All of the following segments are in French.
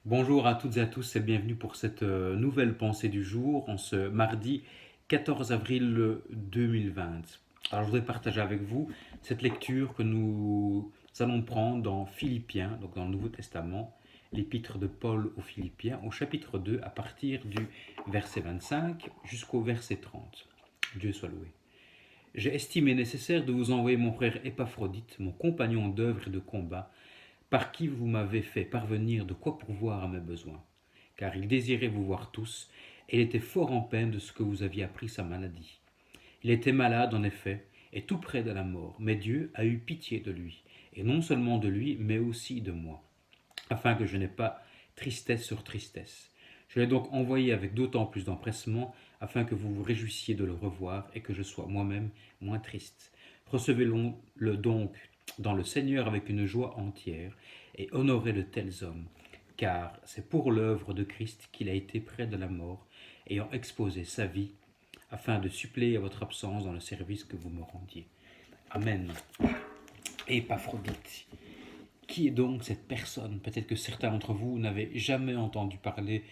Bonjour à toutes et à tous et bienvenue pour cette nouvelle pensée du jour en ce mardi 14 avril 2020. Alors je voudrais partager avec vous cette lecture que nous allons prendre dans Philippiens, donc dans le Nouveau Testament, l'épître de Paul aux Philippiens au chapitre 2 à partir du verset 25 jusqu'au verset 30. Dieu soit loué. J'ai estimé nécessaire de vous envoyer mon frère Épaphrodite, mon compagnon d'œuvre et de combat, par qui vous m'avez fait parvenir de quoi pourvoir à mes besoins, car il désirait vous voir tous, et il était fort en peine de ce que vous aviez appris sa maladie. Il était malade, en effet, et tout près de la mort, mais Dieu a eu pitié de lui, et non seulement de lui, mais aussi de moi, afin que je n'aie pas tristesse sur tristesse. Je l'ai donc envoyé avec d'autant plus d'empressement, afin que vous vous réjouissiez de le revoir, et que je sois moi-même moins triste. Recevez-le donc dans le Seigneur avec une joie entière, et honorez de tels hommes, car c'est pour l'œuvre de Christ qu'il a été près de la mort, ayant exposé sa vie, afin de suppléer à votre absence dans le service que vous me rendiez. Amen. Épaphrodite. Qui est donc cette personne? Peut-être que certains d'entre vous n'avaient jamais entendu parler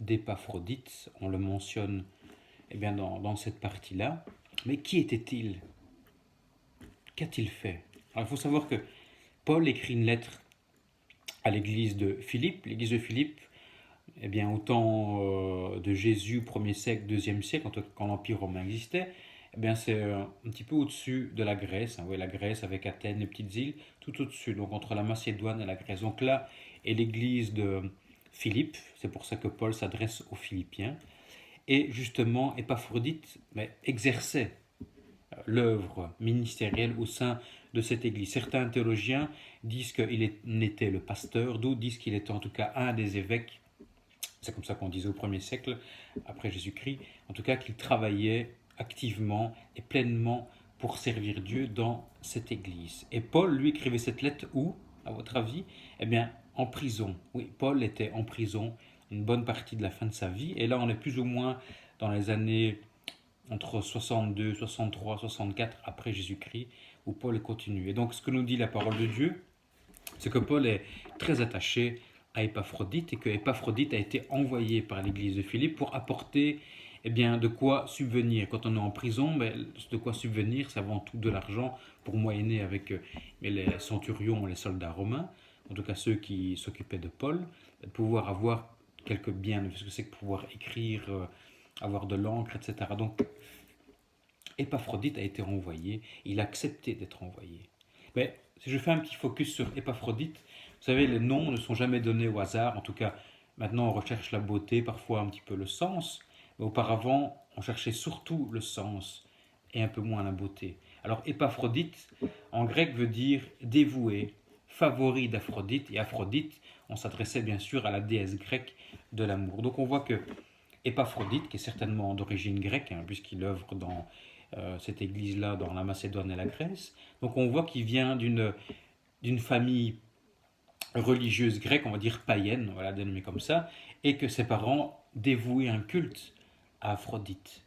d'Épaphrodite. On le mentionne dans cette partie-là. Mais qui était-il? Qu'a-t-il fait? Alors, il faut savoir que Paul écrit une lettre à l'église de Philippe. L'église de Philippe, au temps de Jésus, 1er siècle, 2e siècle, quand l'Empire romain existait, c'est un petit peu au-dessus de la Grèce. Hein, oui, la Grèce avec Athènes, les petites îles, tout au-dessus, donc entre la Macédoine et la Grèce. Donc là est l'église de Philippe, c'est pour ça que Paul s'adresse aux Philippiens. Et justement, Épaphrodite exerçait l'œuvre ministérielle au sein de cette église. Certains théologiens disent qu'il était le pasteur, d'autres disent qu'il était en tout cas un des évêques. C'est comme ça qu'on disait au 1er siècle, après Jésus-Christ. En tout cas, qu'il travaillait activement et pleinement pour servir Dieu dans cette église. Et Paul, lui, écrivait cette lettre où, à votre avis? En prison. Oui, Paul était en prison une bonne partie de la fin de sa vie. Et là, on est plus ou moins dans les années entre 62, 63, 64 après Jésus-Christ, où Paul continue. Et donc, ce que nous dit la parole de Dieu, c'est que Paul est très attaché à Épaphrodite et que Épaphrodite a été envoyé par l'église de Philippe pour apporter de quoi subvenir. Quand on est en prison, de quoi subvenir, c'est avant tout de l'argent pour moyenner avec les centurions, les soldats romains, en tout cas ceux qui s'occupaient de Paul, de pouvoir avoir quelques biens, parce que c'est que pouvoir écrire, avoir de l'encre, etc. Donc Épaphrodite a été envoyé, il a accepté d'être envoyé. Mais si je fais un petit focus sur Épaphrodite, vous savez, les noms ne sont jamais donnés au hasard. En tout cas, maintenant on recherche la beauté, parfois un petit peu le sens. Mais auparavant, on cherchait surtout le sens et un peu moins la beauté. Alors Épaphrodite, en grec, veut dire dévoué, favori d'Aphrodite. Et Aphrodite, on s'adressait bien sûr à la déesse grecque de l'amour. Donc on voit que Épaphrodite, qui est certainement d'origine grecque, puisqu'il œuvre dans cette église-là, dans la Macédoine et la Grèce. Donc on voit qu'il vient d'une famille religieuse grecque, on va dire païenne, voilà, dénommée comme ça, et que ses parents dévouaient un culte à Aphrodite.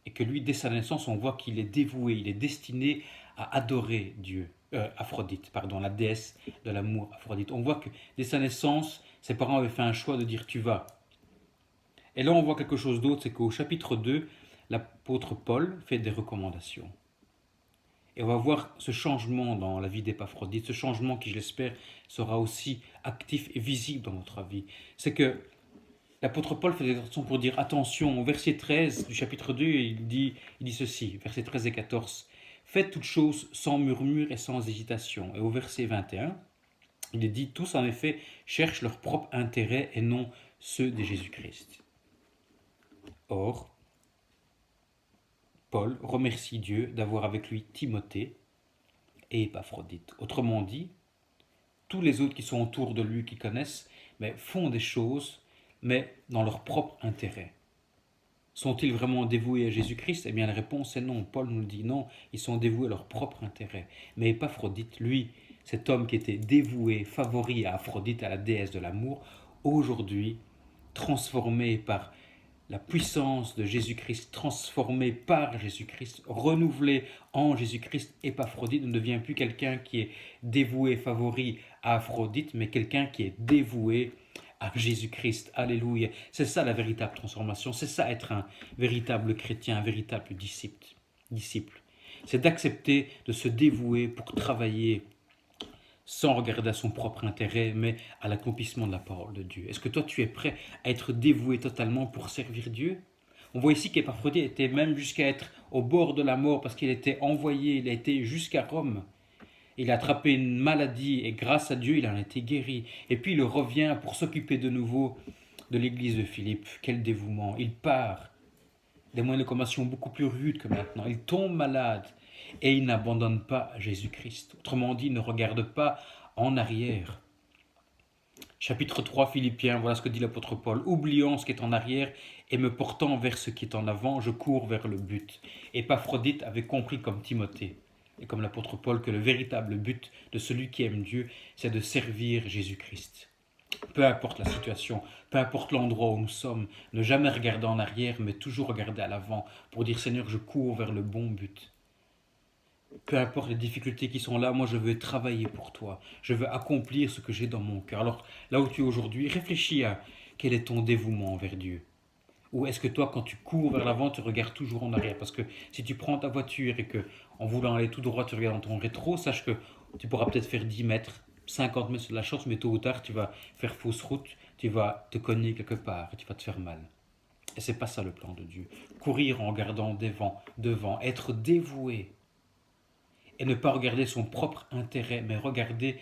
Et que lui, dès sa naissance, on voit qu'il est dévoué, il est destiné à adorer Dieu, Aphrodite, pardon, la déesse de l'amour, Aphrodite. On voit que dès sa naissance, ses parents avaient fait un choix de dire tu vas. Et là, on voit quelque chose d'autre, c'est qu'au chapitre 2, l'apôtre Paul fait des recommandations. Et on va voir ce changement dans la vie d'Épaphrodite, ce changement qui, je l'espère, sera aussi actif et visible dans notre vie. C'est que l'apôtre Paul fait des attentions pour dire attention, au verset 13 du chapitre 2, il dit ceci, versets 13 et 14. Faites toutes choses sans murmure et sans hésitation. Et au verset 21, il dit tous en effet cherchent leur propre intérêt et non ceux de Jésus-Christ. Or, Paul remercie Dieu d'avoir avec lui Timothée et Épaphrodite. Autrement dit, tous les autres qui sont autour de lui, qui connaissent, font des choses, mais dans leur propre intérêt. Sont-ils vraiment dévoués à Jésus-Christ? La réponse est non. Paul nous le dit non, ils sont dévoués à leur propre intérêt. Mais Épaphrodite, lui, cet homme qui était dévoué, favori à Aphrodite, à la déesse de l'amour, aujourd'hui, transformé par la puissance de Jésus-Christ, transformé par Jésus-Christ, renouvelé en Jésus-Christ, Épaphrodite ne devient plus quelqu'un qui est dévoué, favori à Aphrodite, mais quelqu'un qui est dévoué à Jésus-Christ. Alléluia. C'est ça la véritable transformation. C'est ça être un véritable chrétien, un véritable disciple. C'est d'accepter de se dévouer pour travailler sans regarder à son propre intérêt, mais à l'accomplissement de la parole de Dieu. Est-ce que toi, tu es prêt à être dévoué totalement pour servir Dieu? On voit ici qu'Épaphrodite était même jusqu'à être au bord de la mort parce qu'il était envoyé, il a été jusqu'à Rome. Il a attrapé une maladie et grâce à Dieu, il en a été guéri. Et puis il revient pour s'occuper de nouveau de l'église de Philippe. Quel dévouement! Il part. Des moyens de locomotion beaucoup plus rudes que maintenant. Il tombe malade et il n'abandonne pas Jésus-Christ. Autrement dit, il ne regarde pas en arrière. Chapitre 3, Philippiens, voilà ce que dit l'apôtre Paul. Oubliant ce qui est en arrière et me portant vers ce qui est en avant, je cours vers le but. Épaphrodite avait compris comme Timothée et comme l'apôtre Paul que le véritable but de celui qui aime Dieu, c'est de servir Jésus-Christ. Peu importe la situation, peu importe l'endroit où nous sommes, ne jamais regarder en arrière, mais toujours regarder à l'avant pour dire Seigneur, je cours vers le bon but. Peu importe les difficultés qui sont là, moi je veux travailler pour toi. Je veux accomplir ce que j'ai dans mon cœur. Alors là où tu es aujourd'hui, réfléchis à quel est ton dévouement envers Dieu. Ou est-ce que toi, quand tu cours vers l'avant, tu regardes toujours en arrière? Parce que si tu prends ta voiture et que, en voulant aller tout droit, tu regardes dans ton rétro, sache que tu pourras peut-être faire 10 mètres, 50 mètres sur la chance, mais tôt ou tard, tu vas faire fausse route, tu vas te cogner quelque part et tu vas te faire mal. Et c'est pas ça le plan de Dieu. Courir en regardant devant, être dévoué et ne pas regarder son propre intérêt, mais regarder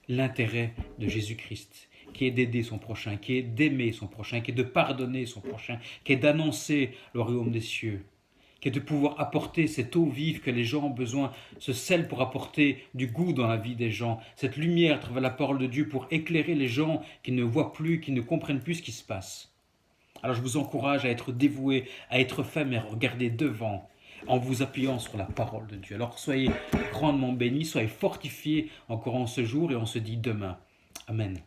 l'intérêt de Jésus-Christ, qui est d'aider son prochain, qui est d'aimer son prochain, qui est de pardonner son prochain, qui est d'annoncer le royaume des cieux, qui est de pouvoir apporter cette eau vive que les gens ont besoin, ce sel pour apporter du goût dans la vie des gens, cette lumière à travers la parole de Dieu pour éclairer les gens qui ne voient plus, qui ne comprennent plus ce qui se passe. Alors je vous encourage à être dévoué, à être ferme et à regarder devant, en vous appuyant sur la parole de Dieu. Alors soyez grandement bénis, soyez fortifiés encore en ce jour et on se dit demain. Amen.